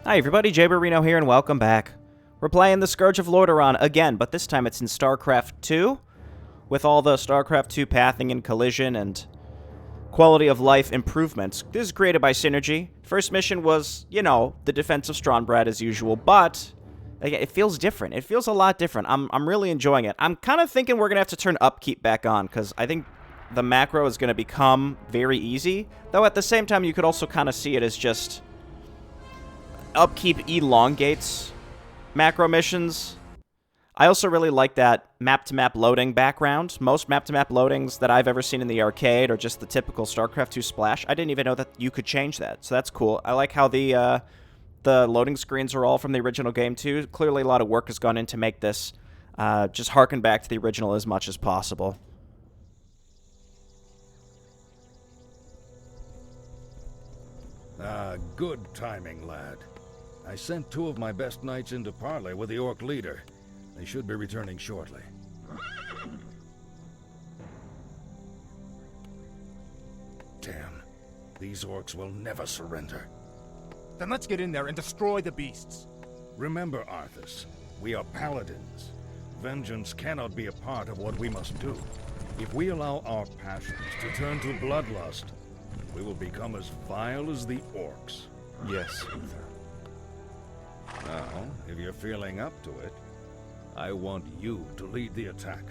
Hi everybody, Jayberino here, and welcome back. We're playing the Scourge of Lordaeron again, but this time it's in StarCraft 2, with all the StarCraft 2 pathing and collision and quality of life improvements. This is created by Synergy. First mission was, you know, the defense of Strombrad as usual, but again, it feels different. It feels a lot different. I'm really enjoying it. I'm kind of thinking we're going to have to turn upkeep back on, because I think the macro is going to become very easy, though at the same time you could also kind of see it as just upkeep elongates macro missions. I also really like that map-to-map loading background. Most map-to-map loadings that I've ever seen in the arcade are just the typical StarCraft 2 splash. I didn't even know that you could change that, so that's cool. I like how the loading screens are all from the original game, too. Clearly a lot of work has gone in to make this just harken back to the original as much as possible. Good timing, lad. I sent 2 of my best knights into parley with the Orc leader. They should be returning shortly. Damn. These Orcs will never surrender. Then let's get in there and destroy the beasts. Remember, Arthas, we are paladins. Vengeance cannot be a part of what we must do. If we allow our passions to turn to bloodlust, we will become as vile as the Orcs. Yes, Uther. Now, if you're feeling up to it, I want you to lead the attack.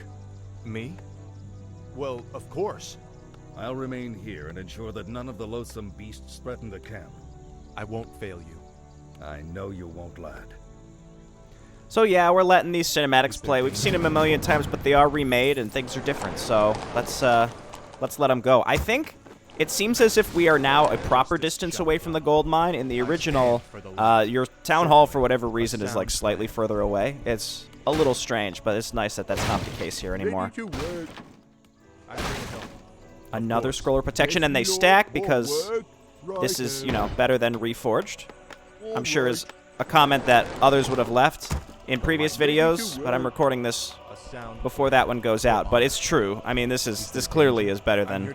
Me? Well, of course. I'll remain here and ensure that none of the loathsome beasts threaten the camp. I won't fail you. I know you won't, lad. So yeah, we're letting these cinematics play. We've seen them a million times, but they are remade and things are different. So let's let them go. I think it seems as if we are now a proper distance away from the gold mine. In the original, your town hall, for whatever reason, is like slightly further away. It's a little strange, but it's nice that that's not the case here anymore. Another scroller protection, and they stack because this is, you know, better than Reforged. I'm sure is a comment that others would have left in previous videos, but I'm recording this before that one goes out. But it's true. I mean, this clearly is better than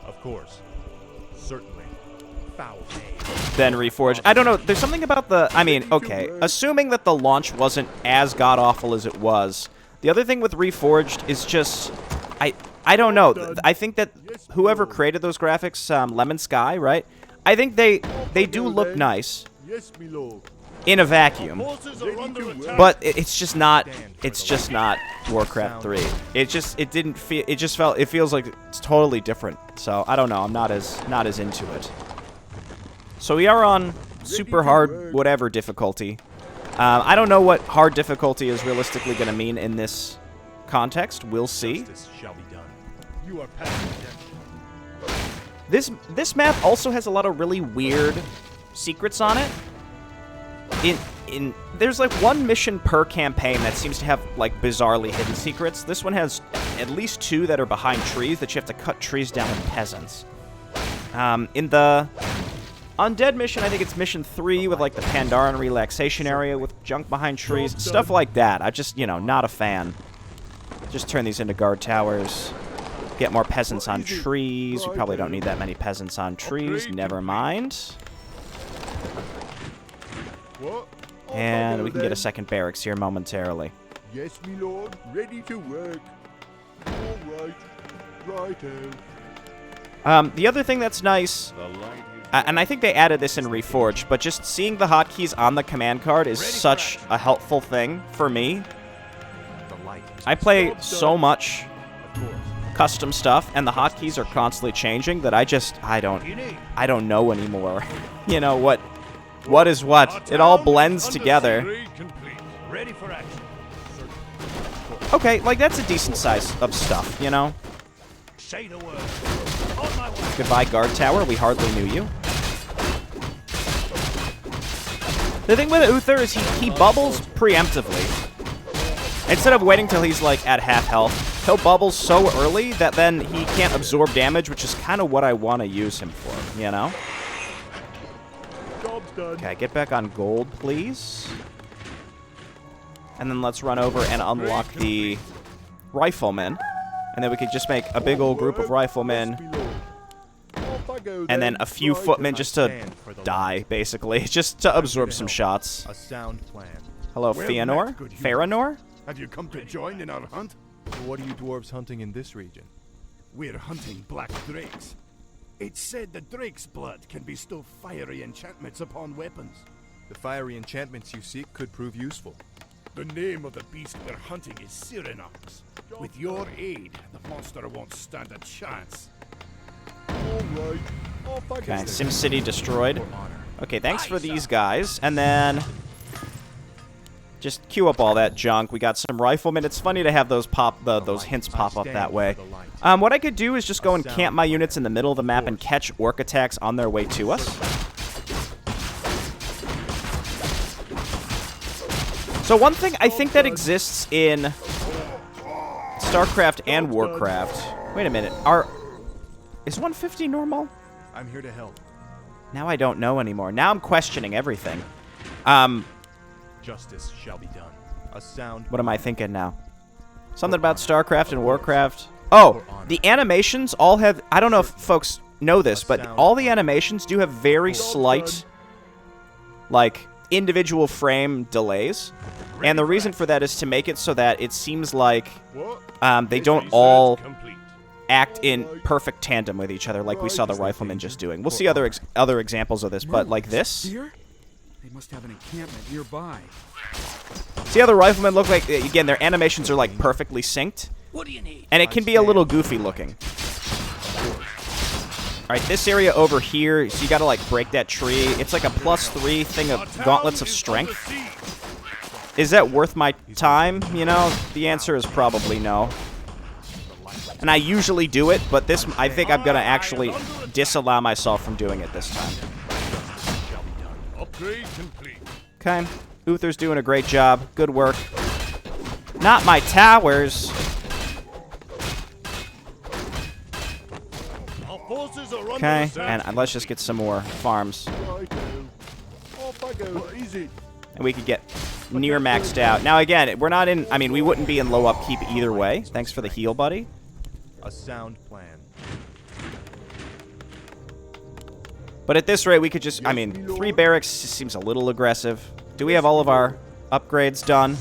Of course. Certainly. Foul than Reforged. I don't know. There's something about the... I mean, okay. Assuming that the launch wasn't as god-awful as it was, the other thing with Reforged is just... I don't know. I think that whoever created those graphics, Lemon Sky, right? I think they do look nice in a vacuum, but it's just not Warcraft 3. It feels like it's totally different. So I don't know. I'm not as into it. So we are on super hard whatever difficulty. I don't know what hard difficulty is realistically going to mean in this context. We'll see. This map also has a lot of really weird secrets on it. There's like one mission per campaign that seems to have like bizarrely hidden secrets. This one has at least 2 that are behind trees that you have to cut trees down with peasants. In the Undead mission, I think it's mission 3 with like the Pandaren relaxation area with junk behind trees, stuff like that. I just, you know, not a fan. Just turn these into guard towers. Get more peasants on trees. We probably don't need that many peasants on trees. Never mind. And we can get a second barracks here momentarily. Yes, me lord. Ready to work. All right. Righto. The other thing that's nice, and I think they added this in Reforged, but just seeing the hotkeys on the command card is such a helpful thing for me. I play so much custom stuff, and the hotkeys are constantly changing that I don't know anymore. You know what is what? It all blends together. Okay, like that's a decent size of stuff, you know? Goodbye, guard tower. We hardly knew you. The thing with Uther is he bubbles preemptively. Instead of waiting till he's like at half health, he'll bubble so early that then he can't absorb damage, which is kind of what I want to use him for, you know? Okay, get back on gold, please. And then let's run over and unlock the riflemen. And then we could just make a big old group of riflemen and then a few footmen just to die, basically, just to absorb some shots. A sound plan. Hello, Well Feanor? met, good Feanor? Have you come to join in our hunt? What are you dwarves hunting in this region? We're hunting black drakes. It's said that drake's blood can bestow fiery enchantments upon weapons. The fiery enchantments you seek could prove useful. The name of the beast we're hunting is Cyranox. With your aid, the monster won't stand a chance. Alright, off I Okay, go. SimCity destroyed. Okay, thanks for these guys. And then just queue up all that junk. We got some riflemen. It's funny to have those those hints pop up that way. What I could do is just go and camp my units in the middle of the map and catch orc attacks on their way to us. So one thing I think that exists in StarCraft and Warcraft. Wait a minute. Is 150 normal? I'm here to help. Now I don't know anymore. Now I'm questioning everything. Justice shall be done. A sound. What am I thinking now? Something about StarCraft and Warcraft. Oh, the animations all have... I don't know if folks know this, but all the animations do have very slight, like, individual frame delays. And the reason for that is to make it so that it seems like they don't all act in perfect tandem with each other, like we saw the riflemen just doing. We'll see other examples of this, but like this. Here? They must have an encampment nearby. See how the riflemen look like? Again, their animations are like perfectly synced. What do you need? And it can be a little goofy looking. Alright, this area over here, so you gotta like break that tree. It's like a +3 thing of gauntlets of strength. Is that worth my time? You know, the answer is probably no. And I usually do it, but this, I think I'm gonna actually disallow myself from doing it this time. Upgrade complete. Okay, Uther's doing a great job. Good work. Not my towers. Our forces are Okay, and let's just get some more farms. Righto. Off I go. What is it? And we could get near maxed out. Now again, we're not in, I mean, we wouldn't be in low upkeep either way. Thanks for the heal, buddy. A sound plan. But at this rate, we could just, I mean, 3 barracks seems a little aggressive. Do we have all of our upgrades done?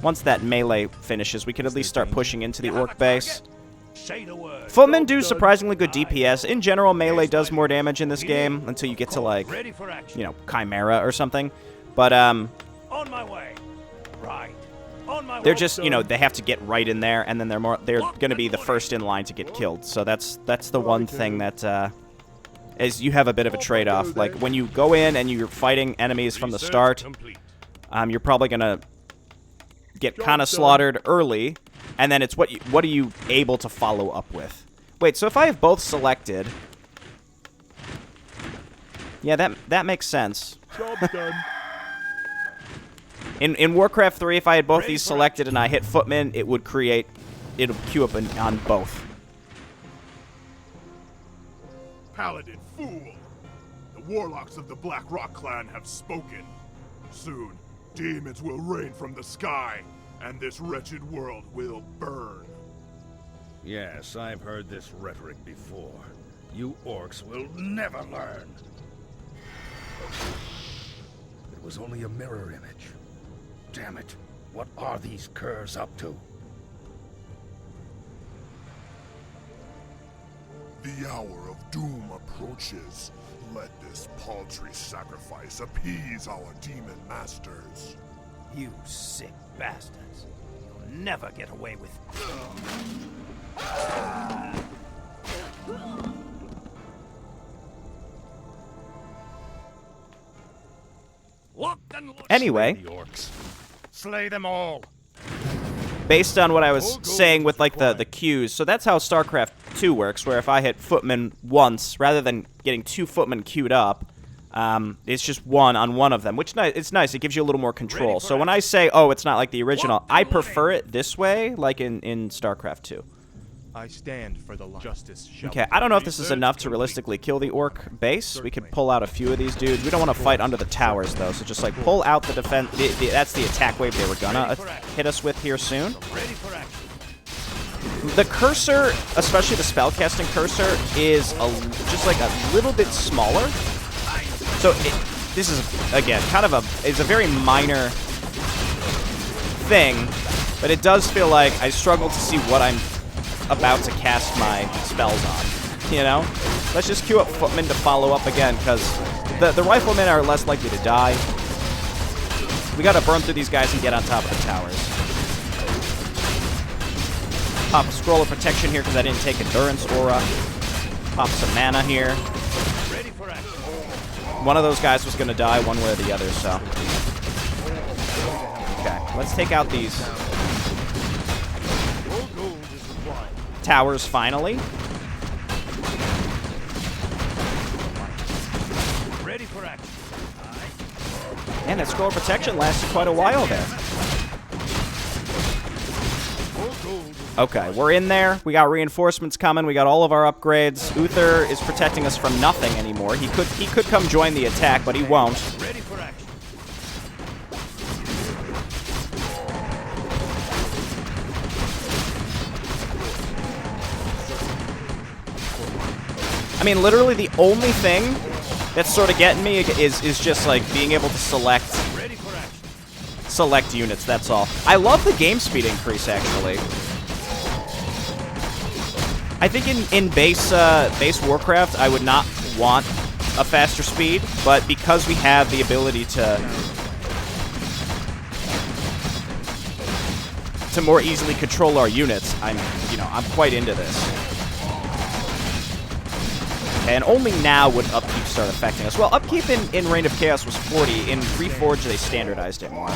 Once that melee finishes, we could at least start pushing into the orc base. Say the word. Footmen do surprisingly good DPS. In general, melee does more damage in this game until you get to, like, Ready for action. you know, Chimera or something. But, On my way. Right. On my way. they're just, you know, they have to get right in there, and then they're going to be the first in line to get killed. So that's the one thing that, is you have a bit of a trade-off. Like, when you go in and you're fighting enemies from the start, Complete. you're probably going to get kind of slaughtered early, and then it's what are you able to follow up with. Wait, so if I have both selected... Yeah, that makes sense. Job done. In Warcraft 3, if I had both these selected and I hit Footmen, it would queue up on both. Paladin, fool! The warlocks of the Blackrock clan have spoken. Soon, demons will rain from the sky, and this wretched world will burn. Yes, I've heard this rhetoric before. You orcs will never learn. It was only a mirror image. Damn it. What are these curs up to? The hour of doom approaches. Let this paltry sacrifice appease our demon masters. You sick bastards. You'll never get away with Anyway, The orcs. Slay them all. based on what I was saying with, like, the queues, so that's how StarCraft 2 works, where if I hit Footmen once, rather than getting 2 Footmen queued up, it's just one on one of them, which it's nice. It gives you a little more control. So when I say, oh, it's not like the original, I prefer it this way, like in StarCraft 2. I stand for the justice shall Okay, I don't know if this is enough to realistically kill the orc base. We could pull out a few of these dudes. We don't want to fight under the towers, though, so just, like, pull out the defense. That's the attack wave they were gonna hit us with here soon. Ready for action. The cursor, especially the spellcasting cursor, is just like a little bit smaller. So this is, again, kind of it's a very minor thing, but it does feel like I struggle to see what I'm about to cast my spells on, you know? Let's just queue up footmen to follow up again, because the riflemen are less likely to die. We gotta burn through these guys and get on top of the towers. Pop a scroll of protection here because I didn't take endurance aura. Pop some mana here. One of those guys was gonna die one way or the other, so. Okay, let's take out these towers finally. Ready for action. And that scroll of protection lasted quite a while there. Okay, we're in there. We got reinforcements coming. We got all of our upgrades. Uther is protecting us from nothing anymore. He could come join the attack, but he won't. Ready for action. I mean, literally the only thing that's sort of getting me is just like being able to select units. That's all. I love the game speed increase, actually. I think in base Warcraft, I would not want a faster speed, but because we have the ability to more easily control our units, I'm quite into this. Okay, and only now would upkeep start affecting us. Well, upkeep in Reign of Chaos was 40. In Reforged, they standardized it more.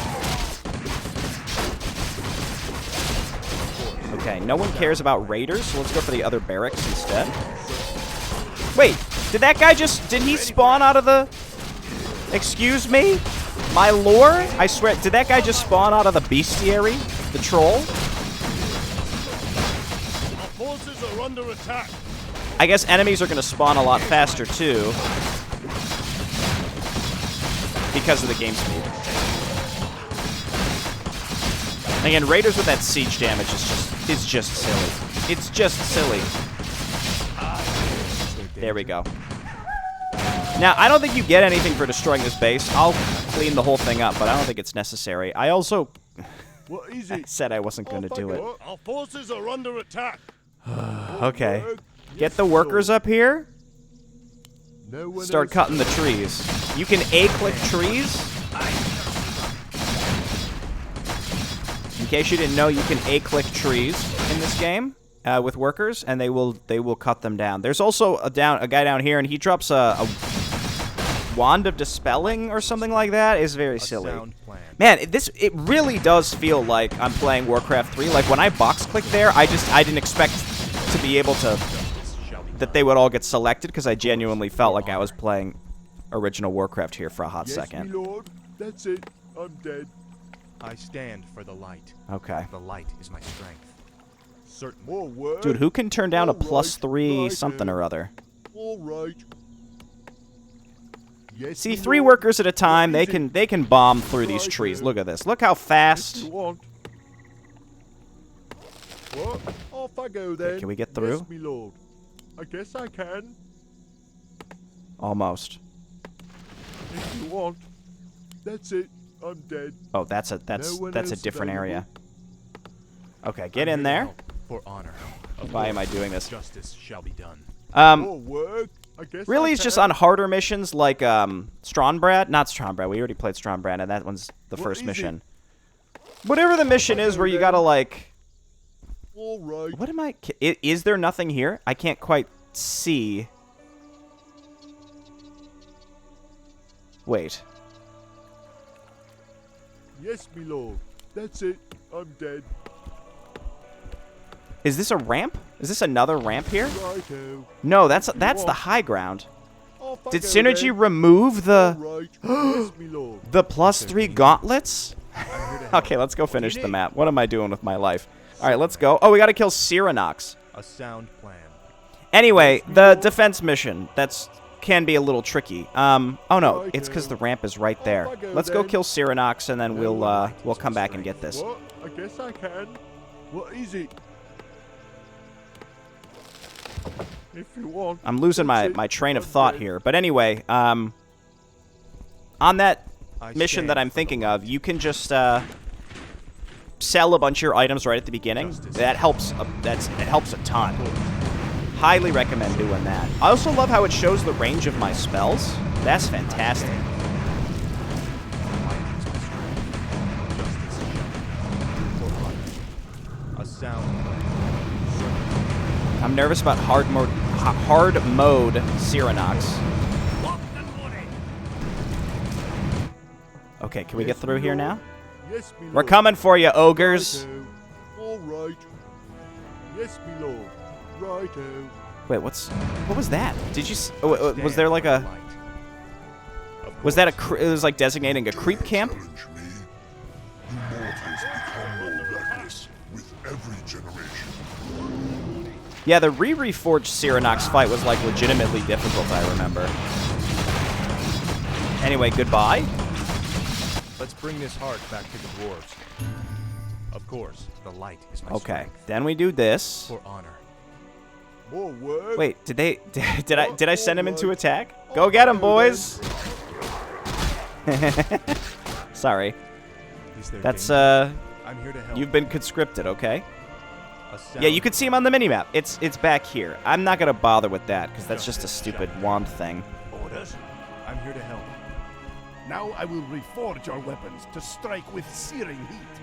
Okay, no one cares about raiders, so let's go for the other barracks instead. Wait, did that guy did he spawn out of the... Excuse me? My lore? I swear, did that guy just spawn out of the bestiary? The troll? Our forces are under attack. I guess enemies are going to spawn a lot faster, too. Because of the game speed. Again, raiders with that siege damage is just silly. It's just silly. There we go. Now, I don't think you get anything for destroying this base. I'll clean the whole thing up, but I don't think it's necessary. I also said I wasn't going to do it. Our forces are under attack. Okay. Get the workers up here. Start cutting the trees. You can A-click trees. In case you didn't know, you can A-click trees in this game with workers, and they will cut them down. There's also a guy down here, and he drops a wand of dispelling or something like that. It's very silly. Man, it really does feel like I'm playing Warcraft 3. Like when I box click there, I didn't expect to be able to that they would all get selected because I genuinely felt like I was playing original Warcraft here for a hot second. My lord. That's it. I'm dead. I stand for the light. Okay. The light is my strength. Certain more work. Dude, who can turn down a +3 something or other? All right. Yes, See, my 3 lord. workers at a time. They can bomb through these trees. Look at this. Look how fast. You want. What? Off I go then. Can we get through? Yes, my lord. I guess I can. Almost. If you want. That's it. I'm dead. Oh, that's a else different available. area. Okay, get in there. For honor. Why am I doing this? Justice shall be done. More work. I guess Really, I it's just can. on harder missions like Strombrad. Not Strombrad. We already played Strombrad, and that one's the What first is mission. Whatever the mission is, where you gotta like. All right. What am I? Is there nothing here? I can't quite see. Wait. Yes, my lord. That's it. I'm dead. Is this a ramp? Is this another ramp here? Righto. No, that's the high ground. Off I Did go Synergy then. remove the All right. Yes, my lord. the +3 gauntlets? Okay, let's go finish the map. What am I doing with my life? All right, let's go. Oh, we gotta kill Cyranox. A sound plan. Anyway, the defense mission. Can be a little tricky. Oh no, it's because the ramp is right there. Let's go kill Cyranox, and then we'll come back and get this. What? I guess I can. What is it? If you want. I'm losing my train of thought here. But anyway, on that mission that I'm thinking of, you can just sell a bunch of your items right at the beginning. That helps. It helps a ton. Highly recommend doing that. I also love how it shows the range of my spells. That's fantastic. A sound. I'm nervous about hard mode Cyranox. Okay, can we get through here now? Yes, my We're lord. coming for you, ogres. All right. Yes, my lord. Righto. Wait, what was that? Did you? Was there like a? Was that a? It was like designating a creep camp. Challenge me. You mortals become more reckless with every generation. Yeah, the reforged Cyranox fight was like legitimately difficult. I remember. Anyway, goodbye. Let's bring this heart back to the dwarves. Of course, the light is my Okay, strength. then we do this. For honor. More work. Wait, did I send him into attack? Go get him, boys. Sorry. Is there That's danger? I'm here to help. you've been conscripted, okay? A sound Yeah, you can see him on the minimap. It's back here. I'm not gonna bother with that because that's just a stupid wand thing. Orders? I'm here to help. Now I will reforge our weapons to strike with searing heat.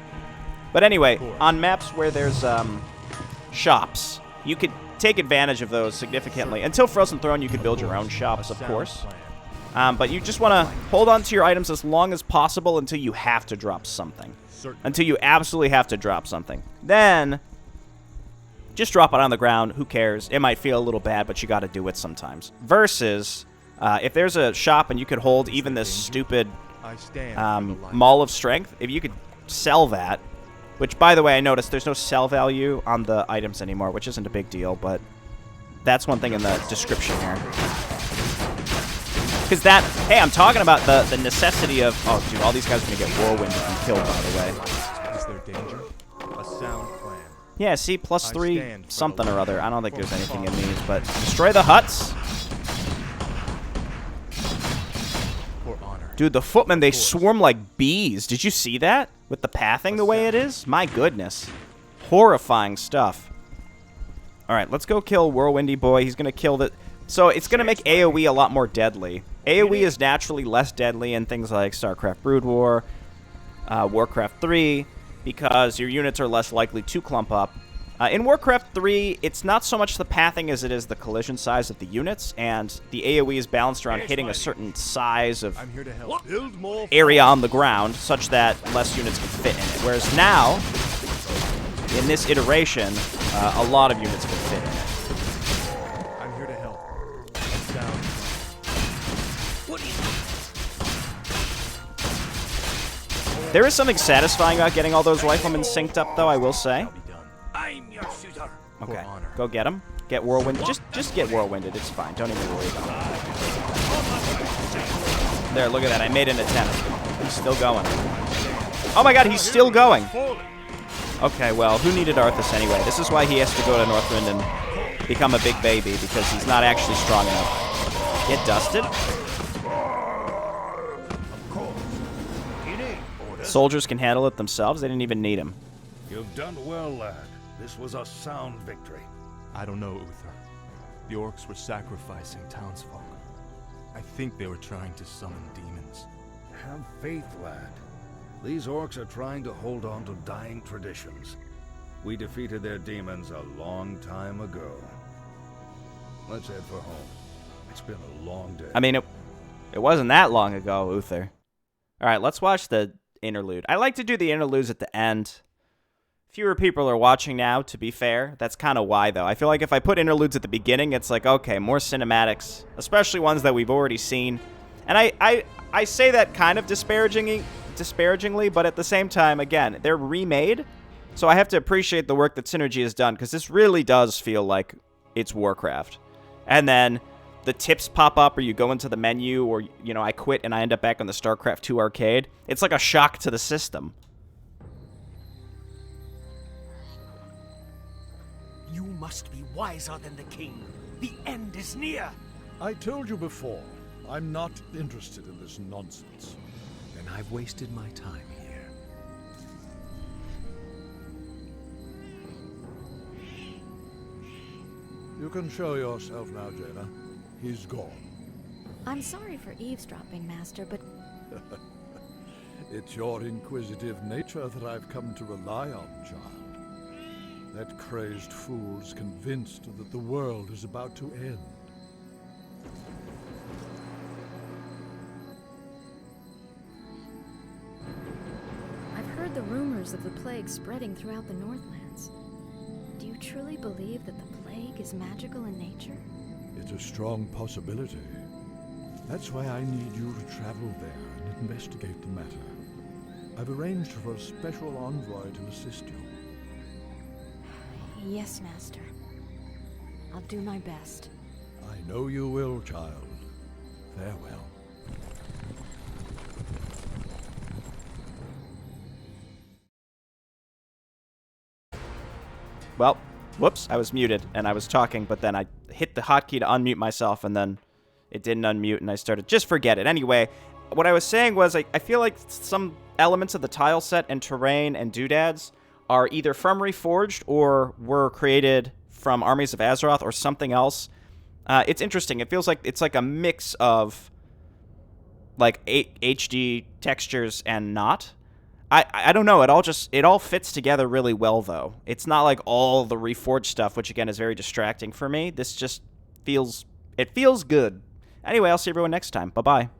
But anyway, on maps where there's shops, you could take advantage of those significantly. Until Frozen Throne, you could build your own shops, A of sound course. plan. But you just want to hold on to your items as long as possible until you have to drop something. Certain. Until you absolutely have to drop something. Then, just drop it on the ground. Who cares? It might feel a little bad, but you got to do it sometimes. Versus, if there's a shop and you could hold even this stupid I stand for the light. Maul of Strength, if you could sell that, which, by the way, I noticed there's no sell value on the items anymore, which isn't a big deal, but that's one thing in the description here. Because that, hey, I'm talking about the necessity of, oh, dude, all these guys are going to get whirlwinded and killed, by the way. Is there danger? A sound plan. Yeah, see, plus I 3 stand for something the or other. light. I don't think For there's anything in fun. these, but destroy the huts. For honor. Dude, the footmen, they swarm like bees. Did you see that? With the pathing the way it is? My goodness. Horrifying stuff. Alright, let's go kill Whirlwindy Boy. He's going to kill the... So, it's going to make AoE a lot more deadly. AoE is naturally less deadly in things like StarCraft Brood War, Warcraft 3, because your units are less likely to clump up. In Warcraft 3, it's not so much the pathing as it is the collision size of the units, and the AoE is balanced around hitting a certain size of I'm here to help. Build more. area on the ground, such that less units can fit in it. Whereas now, in this iteration, a lot of units can fit in it. I'm here to help. A sound plan. There is something satisfying about getting all those riflemen synced up, though, I will say. Shall be done. I'm your shooter. Okay, honor. go get him. Get whirlwind. Just get whirlwinded. It's fine. Don't even worry about it. There, look at that. I made an attempt. He's still going. Oh my god, he's still going. Okay, well, who needed Arthas anyway? This is why he has to go to Northrend and become a big baby, because he's not actually strong enough. Get dusted. Soldiers can handle it themselves. They didn't even need him. You've done well, lad. This was a sound victory. I don't know, Uther. The orcs were sacrificing townsfolk. I think they were trying to summon demons. Have faith, lad. These orcs are trying to hold on to dying traditions. We defeated their demons a long time ago. Let's head for home. It's been a long day. I mean, it wasn't that long ago, Uther. All right, let's watch the interlude. I like to do the interludes at the end. Fewer people are watching now, to be fair. That's kind of why, though. I feel like if I put interludes at the beginning, it's like, okay, more cinematics, especially ones that we've already seen. And I say that kind of disparagingly, but at the same time, again, they're remade, so I have to appreciate the work that Synergy has done, because this really does feel like it's Warcraft. And then the tips pop up, or you go into the menu, or, you know, I quit and I end up back on the StarCraft 2 arcade. It's like a shock to the system. You must be wiser than the king. The end is near. I told you before, I'm not interested in this nonsense. And I've wasted my time here. You can show yourself now, Jaina. He's gone. I'm sorry for eavesdropping, Master, but It's your inquisitive nature that I've come to rely on, child. That crazed fool's convinced that the world is about to end. I've heard the rumors of the plague spreading throughout the Northlands. Do you truly believe that the plague is magical in nature? It's a strong possibility. That's why I need you to travel there and investigate the matter. I've arranged for a special envoy to assist you. Yes, Master. I'll do my best. I know you will, child. Farewell. Well, whoops, I was muted, and I was talking, but then I hit the hotkey to unmute myself, and then it didn't unmute, and I started... Just forget it. Anyway, what I was saying was I feel like some elements of the tile set and terrain and doodads are either from Reforged or were created from Armies of Azeroth or something else. It's interesting. It feels like it's like a mix of like HD textures and not. I don't know. It all fits together really well, though. It's not like all the Reforged stuff, which again is very distracting for me. This just feels good. Anyway, I'll see everyone next time. Bye-bye.